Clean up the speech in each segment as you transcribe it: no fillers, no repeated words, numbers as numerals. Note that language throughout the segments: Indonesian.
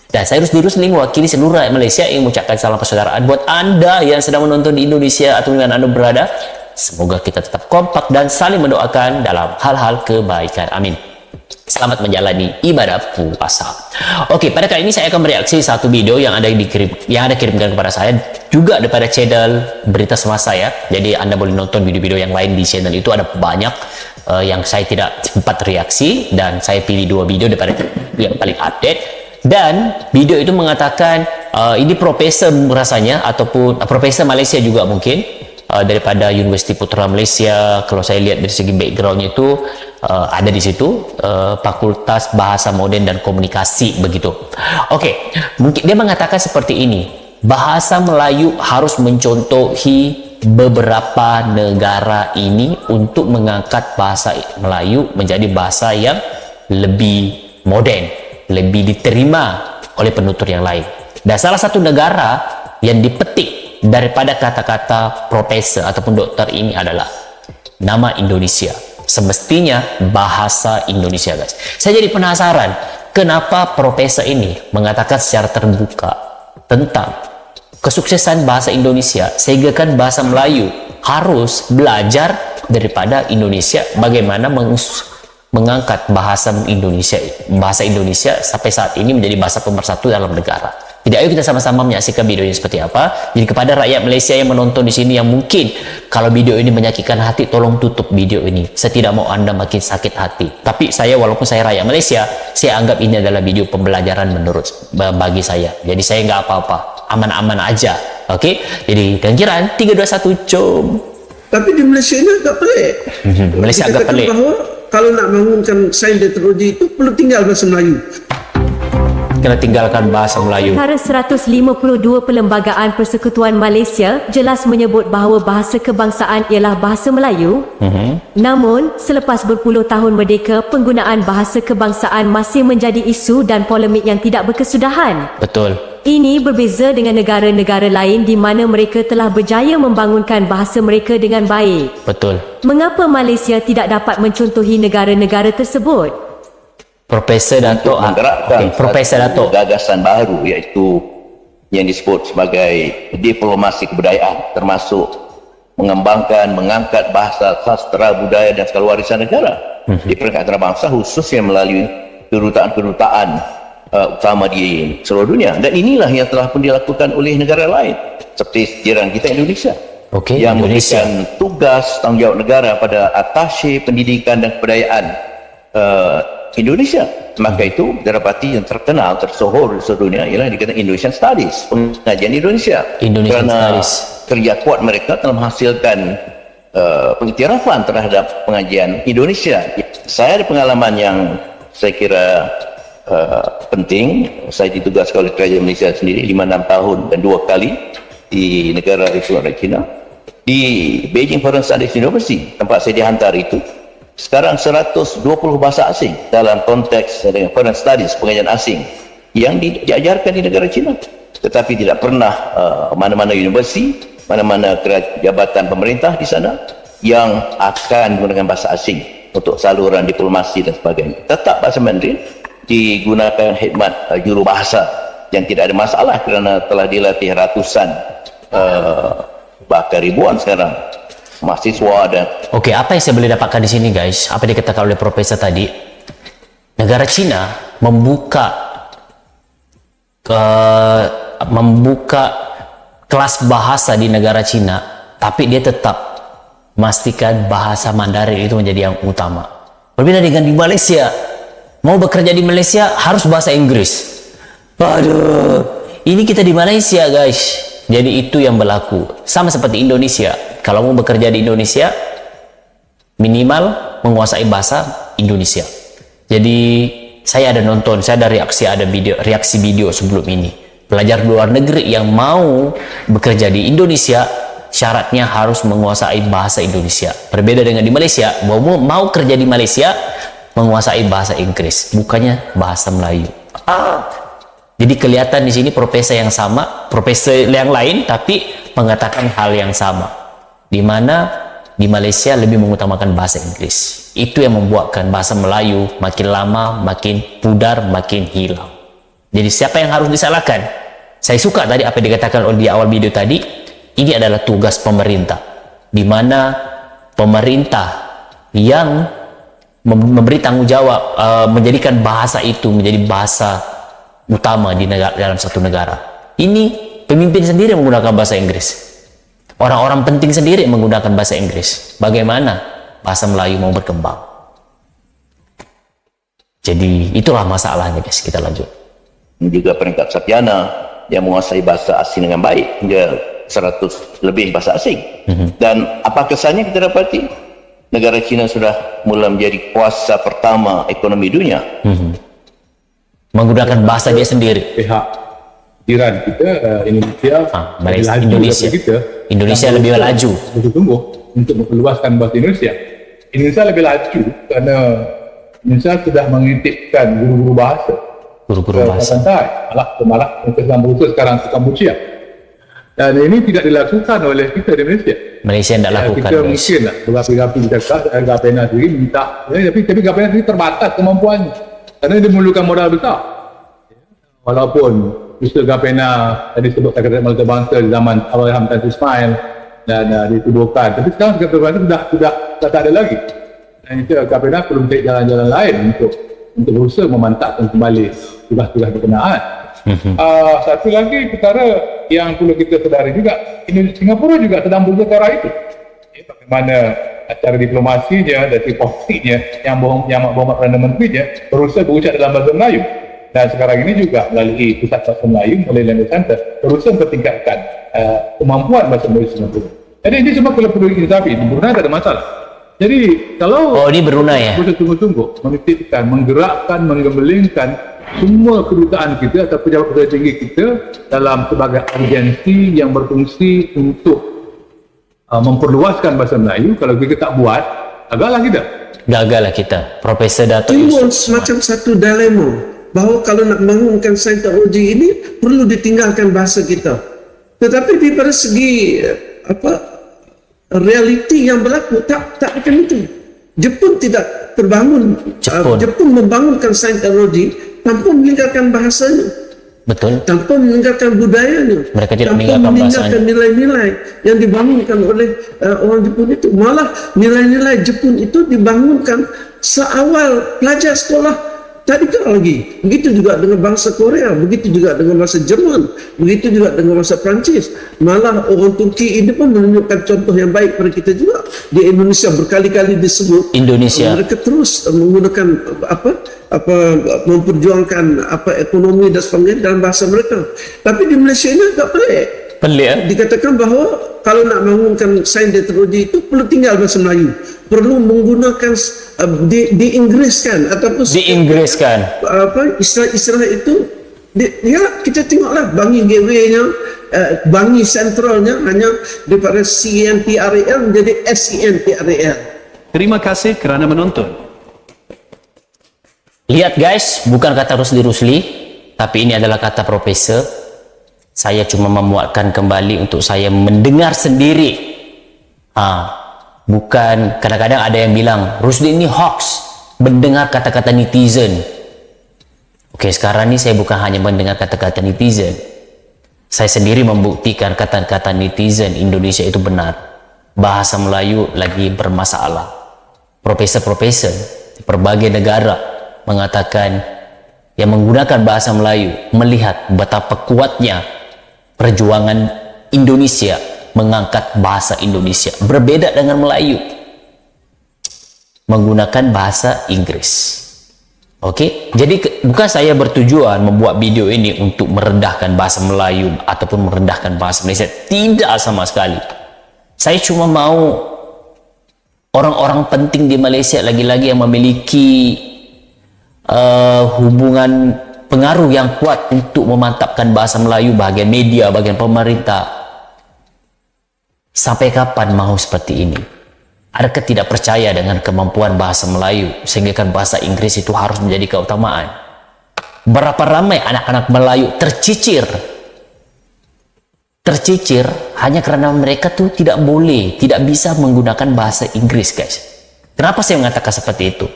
Dan saya Rusdi mewakili seluruh rakyat Malaysia yang mengucapkan salam persaudaraan buat Anda yang sedang menonton di Indonesia atau di mana Anda berada. Semoga kita tetap kompak dan saling mendoakan dalam hal-hal kebaikan. Amin. Selamat menjalani ibadah puasa. Oke, pada kali ini saya akan bereaksi satu video yang ada kirimkan kepada saya juga daripada channel Berita Semasa ya. Jadi Anda boleh nonton video-video yang lain di channel itu, ada banyak yang saya tidak sempat reaksi, dan saya pilih dua video daripada yang paling update. Dan video itu mengatakan ini profesor rasanya, ataupun profesor Malaysia juga mungkin, daripada Universiti Putra Malaysia. Kalau saya lihat dari segi backgroundnya itu ada di situ Fakultas Bahasa Moden dan Komunikasi begitu. Oke, mungkin dia mengatakan seperti ini: bahasa Melayu harus mencontohi beberapa negara ini untuk mengangkat bahasa Melayu menjadi bahasa yang lebih moden, lebih diterima oleh penutur yang lain. Dan salah satu negara yang dipetik daripada kata-kata profesor ataupun dokter ini adalah nama Indonesia. Semestinya bahasa Indonesia, guys. Saya jadi penasaran kenapa profesor ini mengatakan secara terbuka tentang kesuksesan bahasa Indonesia, sehingga kan bahasa Melayu harus belajar daripada Indonesia bagaimana mengangkat bahasa Indonesia sampai saat ini menjadi bahasa pemersatu dalam negara. Jadi ayo kita sama-sama menyaksikan video ini seperti apa. Jadi kepada rakyat Malaysia yang menonton di sini yang mungkin kalau video ini menyakitkan hati, tolong tutup video ini. Saya tidak mau Anda makin sakit hati. Tapi saya, walaupun saya rakyat Malaysia, saya anggap ini adalah video pembelajaran bagi saya. Jadi saya nggak apa-apa, aman-aman aja. Oke? Jadi kira-kira 3, 2, 1, jom. Tapi di Malaysia ini agak pelik. Malaysia agak pelik. Bahwa kalau nak bangunkan sains dan teknologi itu perlu tinggal bahasa Melayu. Kena tinggalkan bahasa Melayu. Antara 152 perlembagaan persekutuan Malaysia jelas menyebut bahawa bahasa kebangsaan ialah bahasa Melayu. Namun, selepas berpuluh tahun merdeka, penggunaan bahasa kebangsaan masih menjadi isu dan polemik yang tidak berkesudahan. Betul. Ini berbeza dengan negara-negara lain di mana mereka telah berjaya membangunkan bahasa mereka dengan baik. Betul. Mengapa Malaysia tidak dapat mencontohi negara-negara tersebut? Profesor Dato' Profesor Dato' gagasan baru, iaitu yang disebut sebagai diplomasi kebudayaan, termasuk mengembangkan, mengangkat bahasa, sastra, budaya dan segala warisan negara di peringkat antarabangsa, khususnya melalui kedutaan-kedutaan utama di seluruh dunia. Dan inilah yang telah pun dilakukan oleh negara lain seperti jiran kita Indonesia, yang memberikan tugas tanggungjawab negara pada atashe pendidikan dan kebudayaan Indonesia. Maka itu didapati yang terkenal, tersohor di seluruh dunia ialah dikatakan Indonesian Studies, pengajian Indonesia. Kerana kerja kuat mereka telah menghasilkan pengiktirafan terhadap pengajian Indonesia. Saya ada pengalaman yang saya kira penting. Saya ditugaskan oleh kerajaan Malaysia sendiri 5-6 tahun dan 2 kali di negara Republik China, di Beijing Foreign Studies University, tempat saya dihantar itu. Sekarang 120 bahasa asing dalam konteks dengan foreign studies, pengajian asing yang diajarkan di negara China. Tetapi tidak pernah mana-mana universiti, mana-mana jabatan pemerintah di sana yang akan menggunakan bahasa asing untuk saluran diplomasi dan sebagainya. Tetap bahasa Mandarin digunakan khidmat jurubahasa yang tidak ada masalah kerana telah dilatih ratusan bahkan ribuan sekarang mahasiswa. Dan oke, apa yang saya boleh dapatkan di sini, guys? Apa yang dikatakan oleh profesor tadi? Negara China membuka kelas bahasa di negara China, tapi dia tetap memastikan bahasa Mandarin itu menjadi yang utama. Berbeda dengan di Malaysia, mau bekerja di Malaysia harus bahasa Inggris. Aduh, ini kita di Malaysia, guys. Jadi itu yang berlaku. Sama seperti Indonesia. Kalau mau bekerja di Indonesia, minimal menguasai bahasa Indonesia. Jadi saya ada nonton, saya ada reaksi video sebelum ini. Pelajar luar negeri yang mau bekerja di Indonesia, syaratnya harus menguasai bahasa Indonesia. Berbeda dengan di Malaysia, mau kerja di Malaysia, menguasai bahasa Inggris, bukannya bahasa Melayu. Jadi kelihatan di sini profesor yang sama, profesor yang lain, tapi mengatakan hal yang sama. Di mana di Malaysia lebih mengutamakan bahasa Inggris. Itu yang membuatkan bahasa Melayu makin lama, makin pudar, makin hilang. Jadi siapa yang harus disalahkan? Saya suka tadi apa yang dikatakan oleh di awal video tadi. Ini adalah tugas pemerintah, di mana pemerintah yang memberi tanggung jawab, menjadikan bahasa itu menjadi bahasa utama di negara, dalam satu negara. Ini pemimpin sendiri menggunakan bahasa Inggris. Orang-orang penting sendiri menggunakan bahasa Inggris. Bagaimana bahasa Melayu mau berkembang? Jadi itulah masalahnya guys. Kita lanjut. Juga peringkat Satyana yang menguasai bahasa asing dengan baik, hingga 100 lebih bahasa asing. Dan apa kesannya kita dapati? Negara China sudah mulai menjadi kuasa pertama ekonomi dunia. Menggunakan bahasa dia sendiri. Pihak jiran kita, Indonesia, Malaysia, laju Indonesia. daripada kita, Indonesia yang lebih laju. bertumbuh untuk memperluaskan bahasa Indonesia. Indonesia lebih laju kerana Indonesia sudah mengintipkan guru-guru bahasa Guru-guru bahasa. malah yang sedang berusaha sekarang ke Kamboja. Dan ini tidak dilakukan oleh kita di Malaysia. Malaysia tidak lakukan. Kita mungkin lah berapi-api cakap Gapena sendiri minta, tapi Gapena sendiri terbatas kemampuannya kerana dia memerlukan modal besar. Walaupun Mr. Gapena tadi sebut Sekretariat Malta Bangsa di zaman Allahyarham Tan Sri Ismail dan ditubuhkan, tapi sekarang Sekretariat Bangsa sudah tak ada lagi. Dan itu Gapena perlu mencari jalan-jalan lain untuk berusaha memantapkan kembali tugas-tugas berkenaan. Satu lagi perkara yang perlu kita sedari juga, Singapura juga sedang berusaha ke arah itu. Bagaimana cara diplomasinya dan diplomatiknya yang Berhormat Perdana Menterinya berusaha berucap dalam bahasa Melayu. Dan sekarang ini juga melalui Pusat Bahasa Melayu, melalui Language Center, berusaha mempertingkatkan kemampuan bahasa Melayu Singapura. Jadi ini semua perlu diinsafi, di Brunei tak ada masalah. Jadi kalau ini Brunei ya? Kita sungguh-sungguh menitipkan, menggerakkan, menggemblengkan semua kedutaan kita atau pejabat-pejabat tinggi kita dalam sebagai agensi yang berfungsi untuk memperluaskan bahasa Melayu. Kalau kita tak buat, gagallah kita. Gagallah kita. Profesor Dato' Timbul Yusof. semacam satu dilema bahawa kalau nak bangunkan sains teknologi ini perlu ditinggalkan bahasa kita. Tetapi di pada segi realiti yang berlaku tak akan itu. Jepun tidak terbangun. Jepun membangunkan sains teknologi tanpa meninggalkan bahasanya. Betul. Tanpa meninggalkan budayanya. Mereka tidak tanpa meninggalkan nilai-nilai yang dibangunkan oleh orang Jepun itu. Malah nilai-nilai Jepun itu dibangunkan seawal pelajar sekolah tadika lagi. Begitu juga dengan bangsa Korea, begitu juga dengan bahasa Jerman, begitu juga dengan bahasa Perancis. Malah orang Turki ini pun menunjukkan contoh yang baik pada kita juga. Di Indonesia berkali-kali disebut Indonesia. mereka terus menggunakan memperjuangkan ekonomi dan sebagainya dalam bahasa mereka. Tapi di Malaysia ini agak pelik. Dikatakan bahawa kalau nak bangunkan sains dan teknologi itu perlu tinggal bahasa Melayu, perlu menggunakan diinggriskan ataupun diinggriskan istilah-istilah itu. Ya, kita tengoklah Bangi Gateway-nya, Bangi Centralnya hanya daripada CNTRAL menjadi SCNTRAL. Terima kasih kerana menonton. Lihat guys, bukan kata Rusli, tapi ini adalah kata profesor. Saya cuma memuatkan kembali untuk saya mendengar sendiri. Bukan, kadang-kadang ada yang bilang Rusli ini hoax, mendengar kata-kata netizen. Oke, sekarang ini saya bukan hanya mendengar kata-kata netizen. Saya sendiri membuktikan kata-kata netizen Indonesia itu benar. Bahasa Melayu lagi bermasalah. Profesor-profesor di berbagai negara mengatakan yang menggunakan bahasa Melayu melihat betapa kuatnya perjuangan Indonesia mengangkat bahasa Indonesia berbeda dengan Melayu menggunakan bahasa Inggris. Oke, jadi bukan saya bertujuan membuat video ini untuk merendahkan bahasa Melayu ataupun merendahkan bahasa Malaysia, tidak sama sekali. Saya cuma mau orang-orang penting di Malaysia lagi-lagi yang memiliki hubungan pengaruh yang kuat untuk memantapkan bahasa Melayu, bahagian media, bahagian pemerintah. Sampai kapan mau seperti ini? Adakah tidak percaya dengan kemampuan bahasa Melayu sehingga kan bahasa Inggris itu harus menjadi keutamaan? Berapa ramai anak-anak Melayu tercicir hanya karena mereka tuh tidak boleh, tidak bisa menggunakan bahasa Inggris guys. Kenapa saya mengatakan seperti itu?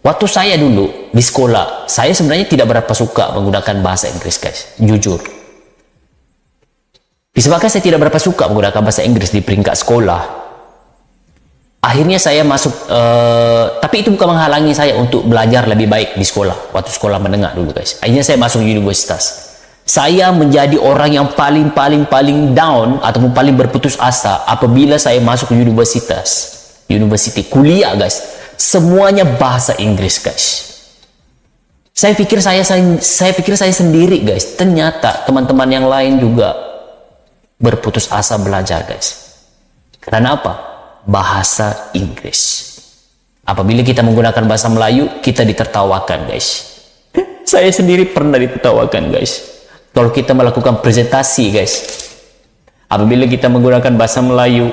Waktu saya dulu di sekolah, saya sebenarnya tidak berapa suka menggunakan bahasa Inggris, guys. Jujur. Disebabkan saya tidak berapa suka menggunakan bahasa Inggris di peringkat sekolah, akhirnya saya masuk, tapi itu bukan menghalangi saya untuk belajar lebih baik di sekolah, waktu sekolah menengah dulu, guys. Akhirnya saya masuk universitas. Saya menjadi orang yang paling down ataupun paling berputus asa apabila saya masuk ke university, kuliah, guys. Semuanya bahasa Inggris, guys. Saya pikir saya sendiri, guys. Ternyata teman-teman yang lain juga berputus asa belajar, guys. Karena apa? Bahasa Inggris. Apabila kita menggunakan bahasa Melayu, kita ditertawakan, guys. Saya sendiri pernah ditertawakan, guys. Kalau kita melakukan presentasi, guys, apabila kita menggunakan bahasa Melayu,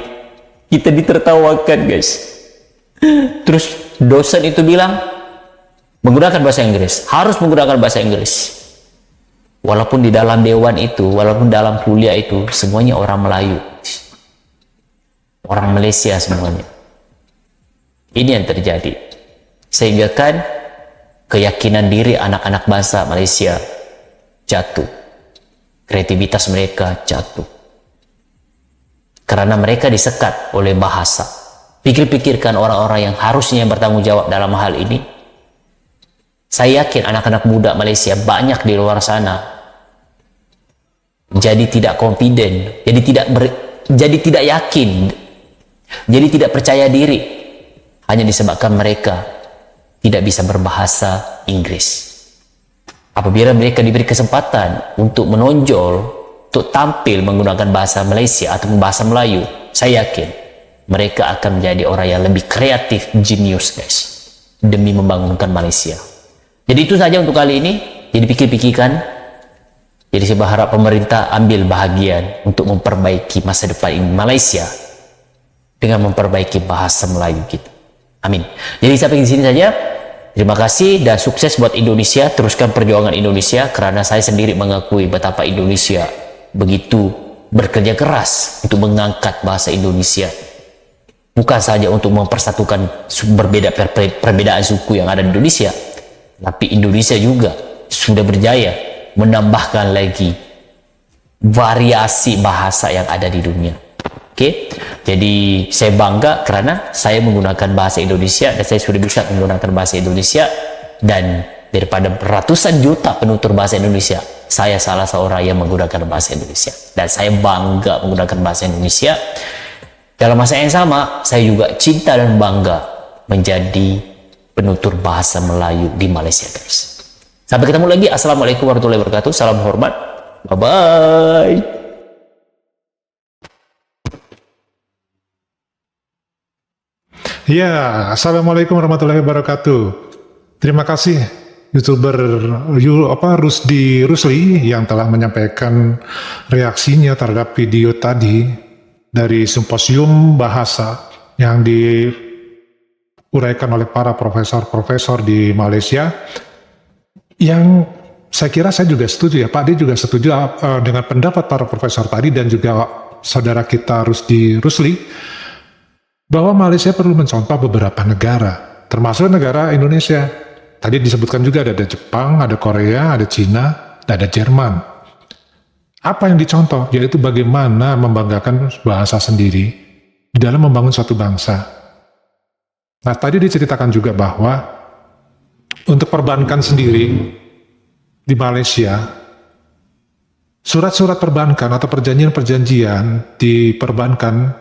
kita ditertawakan, guys. Terus dosen itu bilang menggunakan bahasa Inggris, harus menggunakan bahasa Inggris. Walaupun di dalam dewan itu, walaupun dalam kuliah itu semuanya orang Melayu, orang Malaysia semuanya. Ini yang terjadi, sehingga kan keyakinan diri anak-anak bangsa Malaysia jatuh, kreativitas mereka jatuh, karena mereka disekat oleh bahasa. Pikir-pikirkan orang-orang yang harusnya bertanggung jawab dalam hal ini. Saya yakin anak-anak muda Malaysia banyak di luar sana jadi tidak confident, jadi tidak yakin, jadi tidak percaya diri, hanya disebabkan mereka tidak bisa berbahasa Inggris. Apabila mereka diberi kesempatan untuk menonjol, untuk tampil menggunakan bahasa Malaysia atau bahasa Melayu, saya yakin mereka akan menjadi orang yang lebih kreatif, jenius, guys, demi membangunkan Malaysia. Jadi itu saja untuk kali ini. Jadi pikir-pikirkan. Jadi saya berharap pemerintah ambil bahagian untuk memperbaiki masa depan Malaysia dengan memperbaiki bahasa Melayu kita. Amin. Jadi sampai di sini saja. Terima kasih dan sukses buat Indonesia. Teruskan perjuangan Indonesia, karena saya sendiri mengakui betapa Indonesia begitu bekerja keras untuk mengangkat bahasa Indonesia. Bukan saja untuk mempersatukan perbedaan suku yang ada di Indonesia, tapi Indonesia juga sudah berjaya menambahkan lagi variasi bahasa yang ada di dunia. Oke, jadi saya bangga karena saya menggunakan bahasa Indonesia dan saya sudah bisa menggunakan bahasa Indonesia, dan daripada ratusan juta penutur bahasa Indonesia, saya salah seorang yang menggunakan bahasa Indonesia, dan saya bangga menggunakan bahasa Indonesia. Dalam masa yang sama, saya juga cinta dan bangga menjadi penutur bahasa Melayu di Malaysia, guys. Sampai ketemu lagi. Assalamualaikum warahmatullahi wabarakatuh. Salam hormat. Bye-bye. Ya, Assalamualaikum warahmatullahi wabarakatuh. Terima kasih YouTuber Rusli yang telah menyampaikan reaksinya terhadap video tadi dari simposium bahasa yang diuraikan oleh para profesor-profesor di Malaysia, yang saya kira saya juga setuju ya, Pak D juga setuju dengan pendapat para profesor tadi dan juga saudara kita Rusli, bahwa Malaysia perlu mencontoh beberapa negara, termasuk negara Indonesia. Tadi disebutkan juga ada Jepang, ada Korea, ada Cina, ada Jerman. Apa yang dicontoh? Yaitu bagaimana membanggakan bahasa sendiri di dalam membangun suatu bangsa. Nah, tadi diceritakan juga bahwa untuk perbankan sendiri di Malaysia, surat-surat perbankan atau perjanjian-perjanjian di perbankan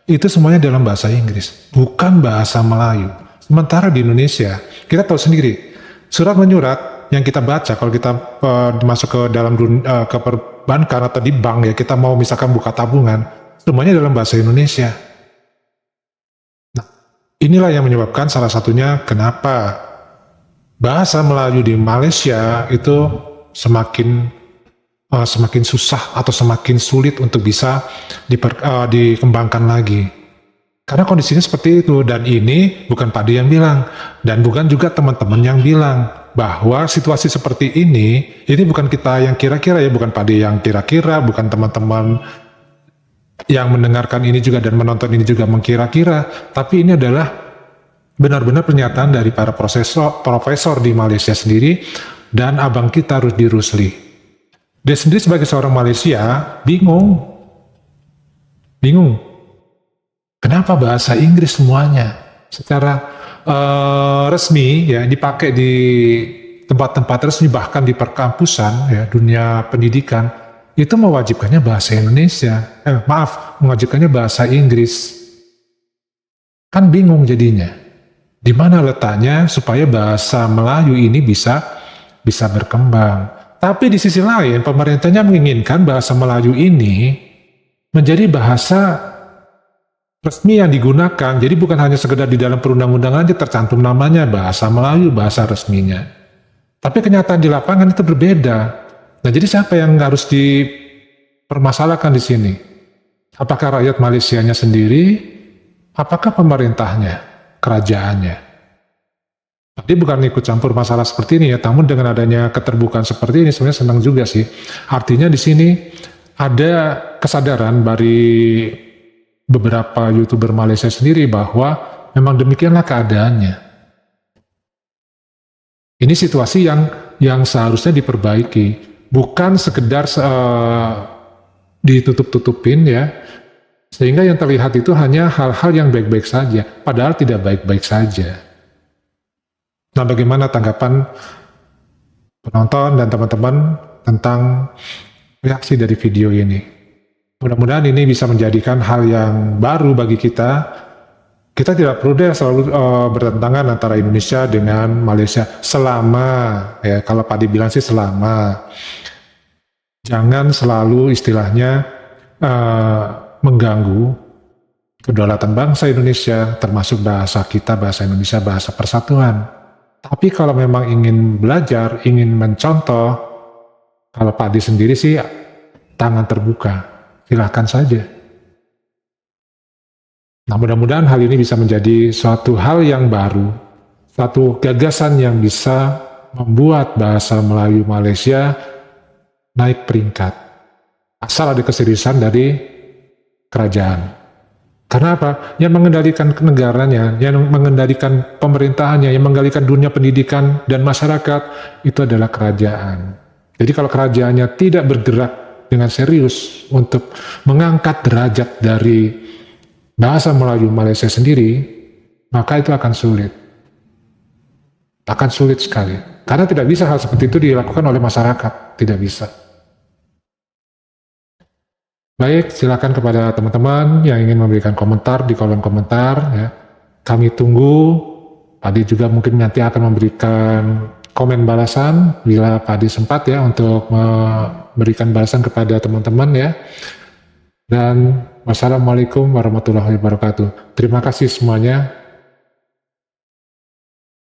itu semuanya dalam bahasa Inggris, bukan bahasa Melayu. Sementara di Indonesia, kita tahu sendiri, surat menyurat yang kita baca kalau kita masuk ke dalam ke perbankan atau di bank, ya kita mau misalkan buka tabungan, semuanya dalam bahasa Indonesia. Nah, inilah yang menyebabkan salah satunya kenapa bahasa Melayu di Malaysia itu semakin susah atau semakin sulit untuk bisa dikembangkan lagi. Karena kondisinya seperti itu, dan ini bukan Pak D yang bilang, dan bukan juga teman-teman yang bilang, bahwa situasi seperti ini bukan kita yang kira-kira ya, bukan Pak D yang kira-kira, bukan teman-teman yang mendengarkan ini juga dan menonton ini juga mengkira-kira, tapi ini adalah benar-benar pernyataan dari para profesor di Malaysia sendiri dan abang kita Rusdi Rusli. Dia sendiri sebagai seorang Malaysia bingung. Kenapa bahasa Inggris semuanya secara resmi ya dipakai di tempat-tempat resmi, bahkan di perkampusan ya, dunia pendidikan itu mewajibkannya bahasa Indonesia. Mewajibkannya bahasa Inggris. Kan bingung jadinya. Di mana letaknya supaya bahasa Melayu ini bisa berkembang. Tapi di sisi lain pemerintahnya menginginkan bahasa Melayu ini menjadi bahasa resmi yang digunakan. Jadi bukan hanya sekedar di dalam perundang-undangan aja tercantum namanya bahasa Melayu, bahasa resminya. Tapi kenyataan di lapangan itu berbeda. Nah, jadi siapa yang harus dipermasalahkan di sini? Apakah rakyat Malaysianya sendiri? Apakah pemerintahnya, kerajaannya? Jadi bukan ikut campur masalah seperti ini ya, namun dengan adanya keterbukaan seperti ini sebenarnya senang juga sih. Artinya di sini ada kesadaran dari beberapa YouTuber Malaysia sendiri bahwa memang demikianlah keadaannya. Ini situasi yang seharusnya diperbaiki, bukan sekedar ditutup-tutupin ya, sehingga yang terlihat itu hanya hal-hal yang baik-baik saja, padahal tidak baik-baik saja. Nah, bagaimana tanggapan penonton dan teman-teman tentang reaksi dari video ini? Mudah-mudahan ini bisa menjadikan hal yang baru bagi kita. Kita tidak perlu deh selalu bertentangan antara Indonesia dengan Malaysia selama, ya kalau Pak dibilang sih selama. Jangan selalu istilahnya mengganggu kedaulatan bangsa Indonesia, termasuk bahasa kita, bahasa Indonesia, bahasa persatuan. Tapi kalau memang ingin belajar, ingin mencontoh, kalau Pak Adi sendiri sih tangan terbuka, silahkan saja. Nah, mudah-mudahan hal ini bisa menjadi suatu hal yang baru, suatu gagasan yang bisa membuat bahasa Melayu Malaysia naik peringkat. Asal ada keseriusan dari kerajaan. Karena apa? Yang mengendalikan negaranya, yang mengendalikan pemerintahannya, yang mengendalikan dunia pendidikan dan masyarakat, itu adalah kerajaan. Jadi kalau kerajaannya tidak bergerak dengan serius untuk mengangkat derajat dari bahasa Melayu Malaysia sendiri, maka itu akan sulit. Akan sulit sekali. Karena tidak bisa hal seperti itu dilakukan oleh masyarakat. Tidak bisa. Baik, silakan kepada teman-teman yang ingin memberikan komentar di kolom komentar. Ya. Kami tunggu. Pak Adi juga mungkin nanti akan memberikan komen balasan bila Pak Adi sempat ya untuk memberikan balasan kepada teman-teman ya. Dan wassalamualaikum warahmatullahi wabarakatuh. Terima kasih semuanya.